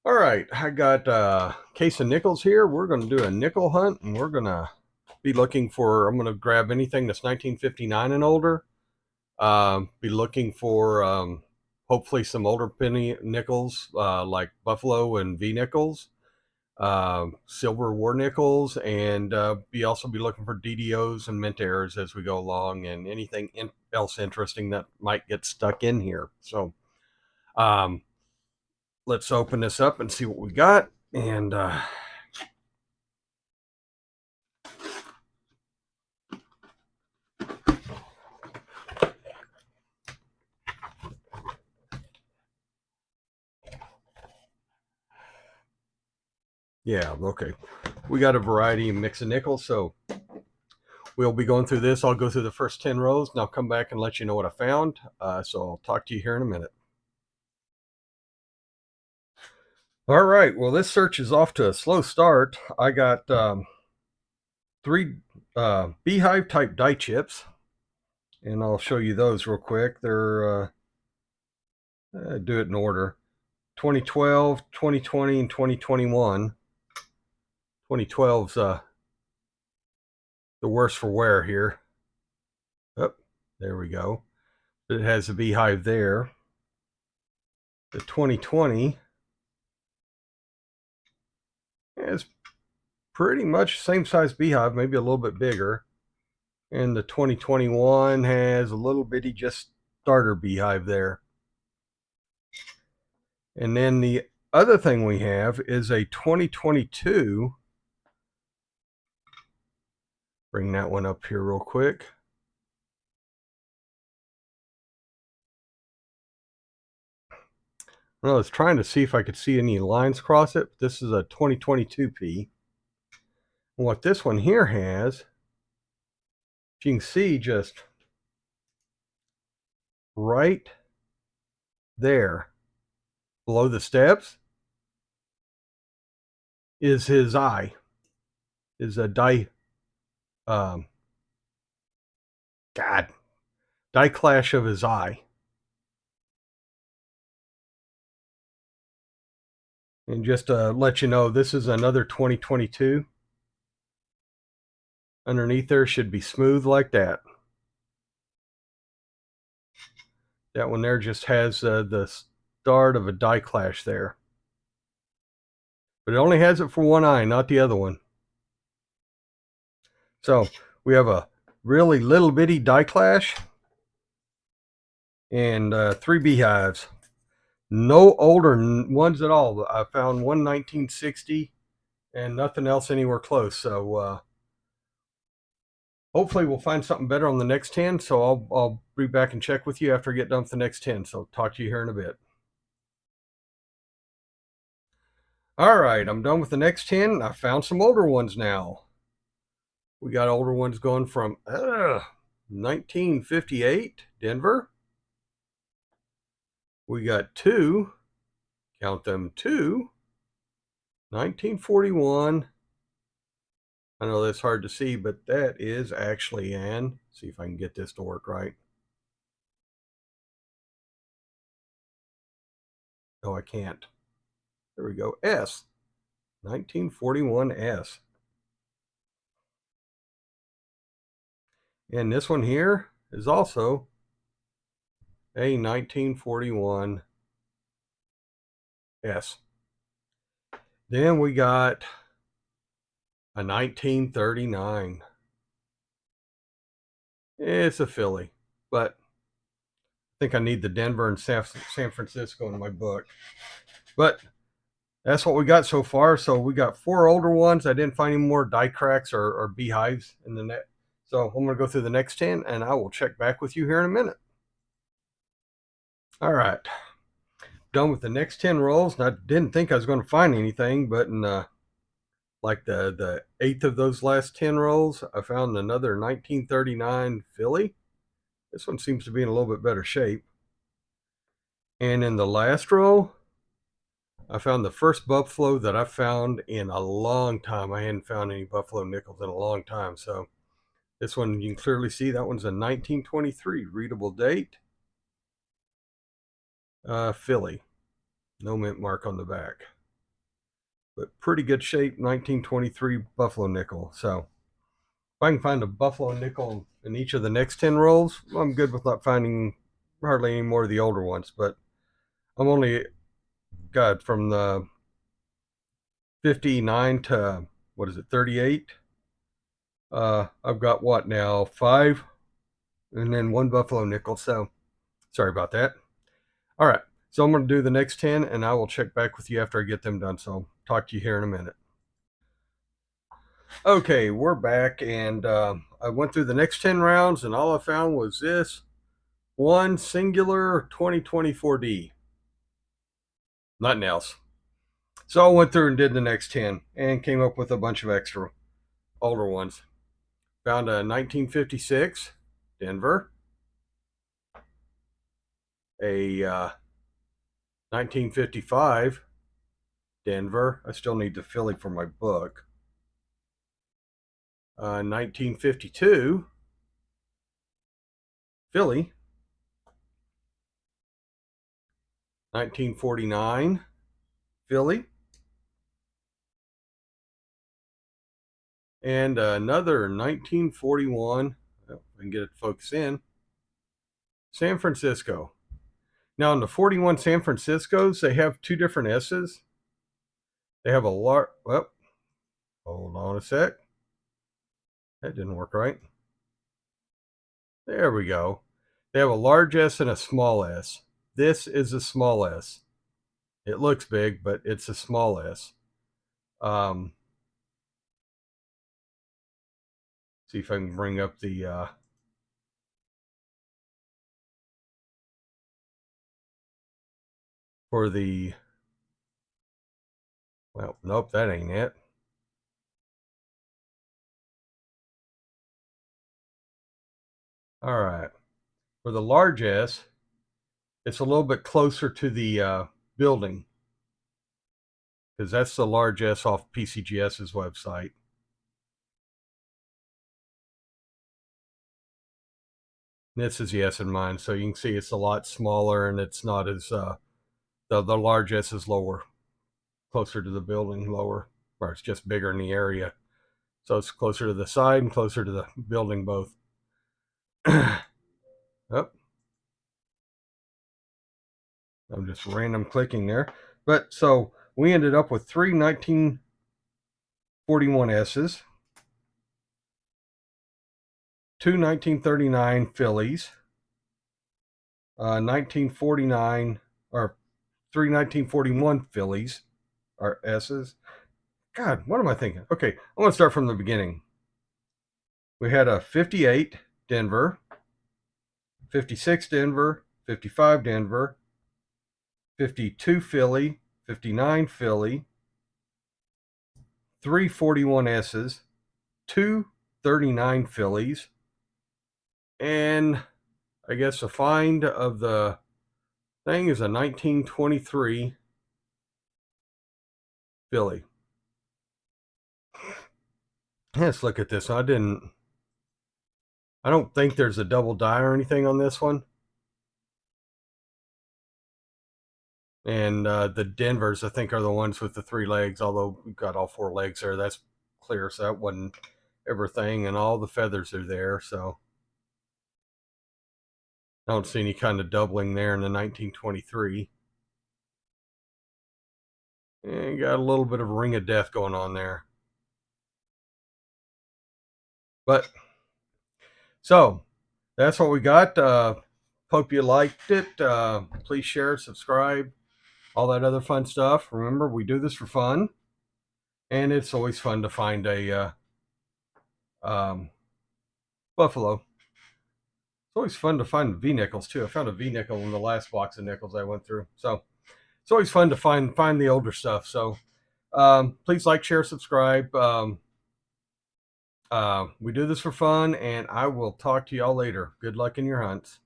All right, I got a case of nickels here. We're going to do a nickel hunt, and we're going to be looking for, I'm going to grab anything that's 1959 and older. Be looking for hopefully some older penny nickels like Buffalo and V nickels, silver war nickels, and also be looking for DDOs and mint errors as we go along, and anything else interesting that might get stuck in here. So um, let's open this up and see what we got. And yeah, okay. We got a variety of mix of nickels, so we'll be going through this. I'll go through the first 10 rows, and I'll come back and let you know what I found. So I'll talk to you here in a minute. All right, well, this search is off to a slow start. I got 3 beehive type die chips, and I'll show you those real quick. They're do it in order: 2012, 2020, and 2021. 2012's the worst for wear here. Oh, there we go. It has a beehive there. The 2020 is pretty much same size beehive, maybe a little bit bigger. And the 2021 has a little bitty just starter beehive there. And then the other thing we have is a 2022. Bring that one up here real quick. I was trying to see if I could see any lines across it. This is a 2022P. And what this one here has, if you can see just right there below the steps, is his eye, is a die clash of his eye. And just to let you know, this is another 2022. Underneath there should be smooth like that. That one there just has the start of a die clash there. But it only has it for one eye, not the other one. So we have a really little bitty die clash and 3 beehives. No older ones at all. I found one 1960 and nothing else anywhere close. So hopefully we'll find something better on the next 10. So I'll be back and check with you after I get done with the next 10. So talk to you here in a bit. All right, I'm done with the next 10. I found some older ones now. We got older ones going from 1958, Denver. We got 2, count them, 2, 1941. I know that's hard to see, but that is actually an, see if I can get this to work right. No, I can't. There we go, S, 1941 S. And this one here is also a 1941 S. Then we got a 1939. It's a Philly, but I think I need the Denver and San Francisco in my book. But that's what we got so far. So we got 4 older ones. I didn't find any more die cracks or beehives in the net. So I'm going to go through the next 10 and I will check back with you here in a minute. All right. Done with the next 10 rolls. And I didn't think I was going to find anything, but in like the 8th of those last 10 rolls, I found another 1939 Philly. This one seems to be in a little bit better shape. And in the last row, I found the first Buffalo that I found in a long time. I hadn't found any Buffalo nickels in a long time. So this one, you can clearly see that one's a 1923 readable date. Philly. No mint mark on the back. but pretty good shape 1923 Buffalo nickel. So if I can find a Buffalo nickel in each of the next 10 rolls, I'm good with not finding hardly any more of the older ones. But I'm only got from the 59 to, what is it, 38? I've got what now? 5 and then 1 Buffalo nickel. So sorry about that. All right. So I'm going to do the next 10 and I will check back with you after I get them done. So talk to you here in a minute. Okay, we're back, and I went through the next 10 rounds, and all I found was this one singular 2024D. Nothing else. So I went through and did the next 10 and came up with a bunch of extra older ones. Found a 1956 Denver, a 1955 Denver. I still need the Philly for my book. 1952 Philly. 1949 Philly. And another 1941, well, I can get it to focus in, San Francisco. Now, in the 41 San Franciscos, they have 2 different S's. They have a large, well, hold on a sec. That didn't work right. There we go. They have a large S and a small s. This is a small s. It looks big, but it's a small s. See if I can bring up the for the, well, nope, that ain't it. All right. For the large S, it's a little bit closer to the building, because that's the large S off PCGS's website. This is the S in mine, so you can see it's a lot smaller and it's not as the large S is lower, closer to the building, lower, or it's just bigger in the area, so it's closer to the side and closer to the building both. Oh, I'm just random clicking there, but so we ended up with 3 1941 S's, 2 1939 Phillies, 1949 or 3 1941 Phillies are S's. God, what am I thinking? Okay, I want to start from the beginning. We had a 58 Denver, 56 Denver, 55 Denver, 52 Philly, 59 Philly, 3 41 S's, 2 39 Phillies, and I guess the find of the thing is a 1923 Philly. Let's look at this. I don't think there's a double die or anything on this one. And the Denvers, I think, are the ones with the 3 legs, although we've got all 4 legs there. That's clear, so that wasn't everything, and all the feathers are there, so I don't see any kind of doubling there in the 1923. And got a little bit of a ring of death going on there. But, so, that's what we got. Hope you liked it. Please share, subscribe, all that other fun stuff. Remember, we do this for fun, and it's always fun to find a buffalo. It's always fun to find V nickels too. I found a V nickel in the last box of nickels I went through, so it's always fun to find the older stuff. So please like, share, subscribe. We do this for fun, and I will talk to y'all later. Good luck in your hunts.